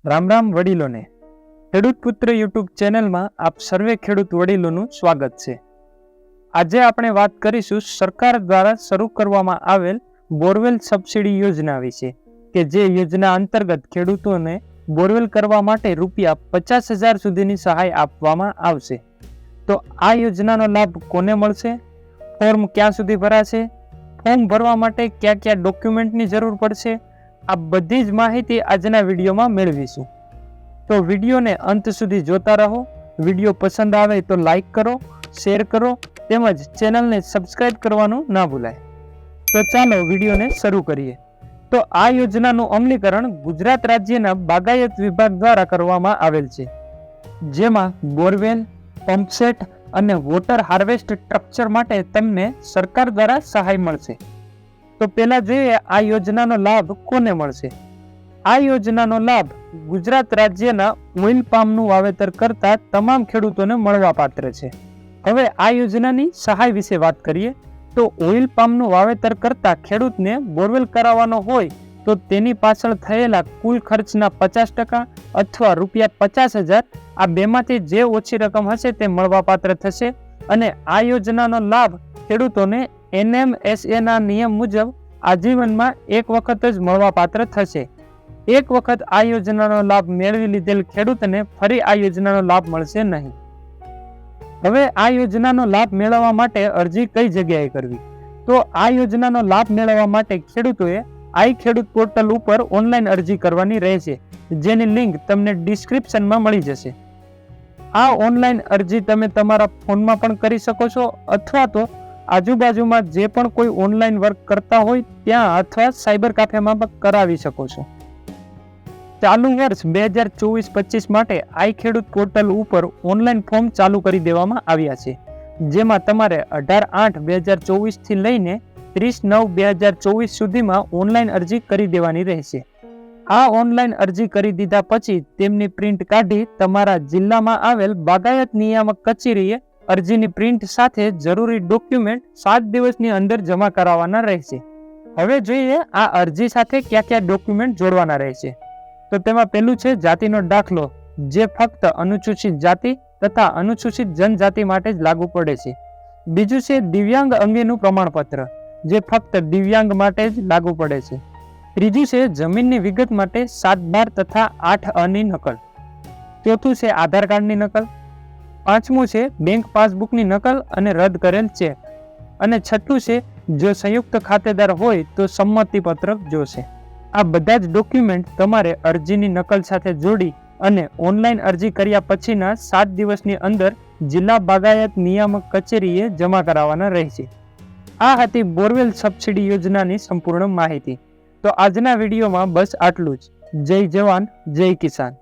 રામ રામ વડીલોને. ખેડૂત પુત્ર યુટ્યુબ ચેનલમાં આપ સર્વે ખેડૂત વડીલોનું સ્વાગત છે. આજે આપણે વાત કરીશું સરકાર દ્વારા શરૂ કરવામાં આવેલ બોરવેલ સબસિડી યોજના વિશે, કે જે યોજના અંતર્ગત ખેડૂતોને બોરવેલ કરવા માટે ₹50,000 સુધીની સહાય આપવામાં આવશે. તો આ યોજનાનો લાભ કોને મળશે? ફોર્મ ક્યાં સુધી ભરાશે? ફોર્મ ભરવા માટે કયા કયા ડોક્યુમેન્ટની જરૂર પડશે? આ બધી જ માહિતી આજના વિડીયોમાં મેળવીશું. તો વિડીયોને અંત સુધી જોતા રહો. વિડીયો પસંદ આવે તો લાઈક કરો, શેર કરો, તેમજ ચેનલને સબસ્ક્રાઇબ કરવાનું ના ભૂલાય. તો ચાલો વિડીયોને શરૂ કરીએ. તો આ યોજનાનું અમલીકરણ ગુજરાત રાજ્યના બાગાયત વિભાગ દ્વારા કરવામાં આવેલ છે, જેમાં બોરવેલ, પંપસેટ અને વોટર હાર્વેસ્ટ સ્ટ્રક્ચર માટે તમને સરકાર દ્વારા સહાય મળશે. તો પહેલા જોઈએ આ યોજનાનો લાભ કોને મળશે. આ યોજનાનો લાભ ગુજરાત રાજ્યના ઓઇલ પામનું વાવેતર કરતા તમામ ખેડૂતોને મળવાપાત્ર છે. હવે આ યોજનાની સહાય વિશે વાત કરીએ તો ઓઇલ પામનું વાવેતર કરતા ખેડૂતને બોરવેલ કરાવવાનો હોય તો તેની પાછળ થયેલા કુલ ખર્ચના 50% અથવા ₹50,000 આ બેમાંથી જે ઓછી રકમ હશે તે મળવાપાત્ર થશે. અને આ યોજનાનો લાભ ખેડૂતોને NMSA ના નિયમ મુજબ આજીવનમાં એક વખત જ મળવાપાત્ર થશે. એક વખત આ યોજનાનો લાભ મેળવી લીધેલ ખેડૂતને ફરી આ યોજનાનો લાભ મળશે નહીં. હવે આ યોજનાનો લાભ મેળવવા માટે અરજી કઈ જગ્યાએ કરવી? તો આ યોજનાનો લાભ મેળવવા માટે ખેડૂતોએ આઈ ખેડૂત પોર્ટલ ઉપર ઓનલાઈન અરજી કરવાની રહેશે, જેની લિંક તમને ડિસ્ક્રિપ્શનમાં મળી જશે. આ ઓનલાઈન અરજી તમે તમારા ફોનમાં પણ કરી શકો છો, અથવા તો આજુબાજુમાં જે પણ કોઈ ઓનલાઈન વર્ક કરતા હોય ત્યાં અથવા સાયબર કાફેમાં પણ કરાવી શકો છો. ચાલુ વર્ષ 2024-25 માટે આઈ ખેડૂત પોર્ટલ ઉપર ઓનલાઈન ફોર્મ ચાલુ કરી દેવામાં આવ્યા છે, જેમાં તમારે 18/8/2024 થી લઈને 30/9/2024 સુધીમાં ઓનલાઈન અરજી કરી દેવાની રહેશે. આ ઓનલાઈન અરજી કરી દીધા પછી તેમની પ્રિન્ટ કાઢી તમારા જિલ્લામાં આવેલ બાગાયત નિયામક કચેરીએ અરજીની પ્રિન્ટ સાથે જરૂરી ડોક્યુમેન્ટ 7 દિવસની અંદર જમા કરાવવાના રહેશે. હવે જોઈએ આ અરજી સાથે કયા કયા ડોક્યુમેન્ટ જોડવાના રહેશે. તો તેમાં પહેલું છે જાતિનો દાખલો, જે ફક્ત અનુસૂચિત જાતિ તથા અનુસૂચિત જનજાતિ માટે જ લાગુ પડે છે. બીજું છે દિવ્યાંગ અંગેનું પ્રમાણપત્ર, જે ફક્ત દિવ્યાંગ માટે જ લાગુ પડે છે. ત્રીજું છે જમીનની વિગત માટે 7/12 તથા 8A ની નકલ. ચોથું છે આધાર કાર્ડની નકલ. પાંચમું છે બેંક પાસબુકની નકલ અને રદ કરેલ ચેક. અને છઠ્ઠું છે જો સંયુક્ત ખાતેદાર હોય તો સંમતિ પત્રક જોશે. આ બધા જ ડોક્યુમેન્ટ તમારે અરજીની નકલ સાથે જોડી અને ઓનલાઈન અરજી કર્યા પછીના 7 દિવસની અંદર જિલ્લા બાગાયત નિયામક કચેરીએ જમા કરાવવાના રહેશે. આ હતી બોરવેલ સબસિડી યોજનાની સંપૂર્ણ માહિતી. તો આજના વિડીયોમાં બસ આટલું જ. જય જવાન, જય કિસાન.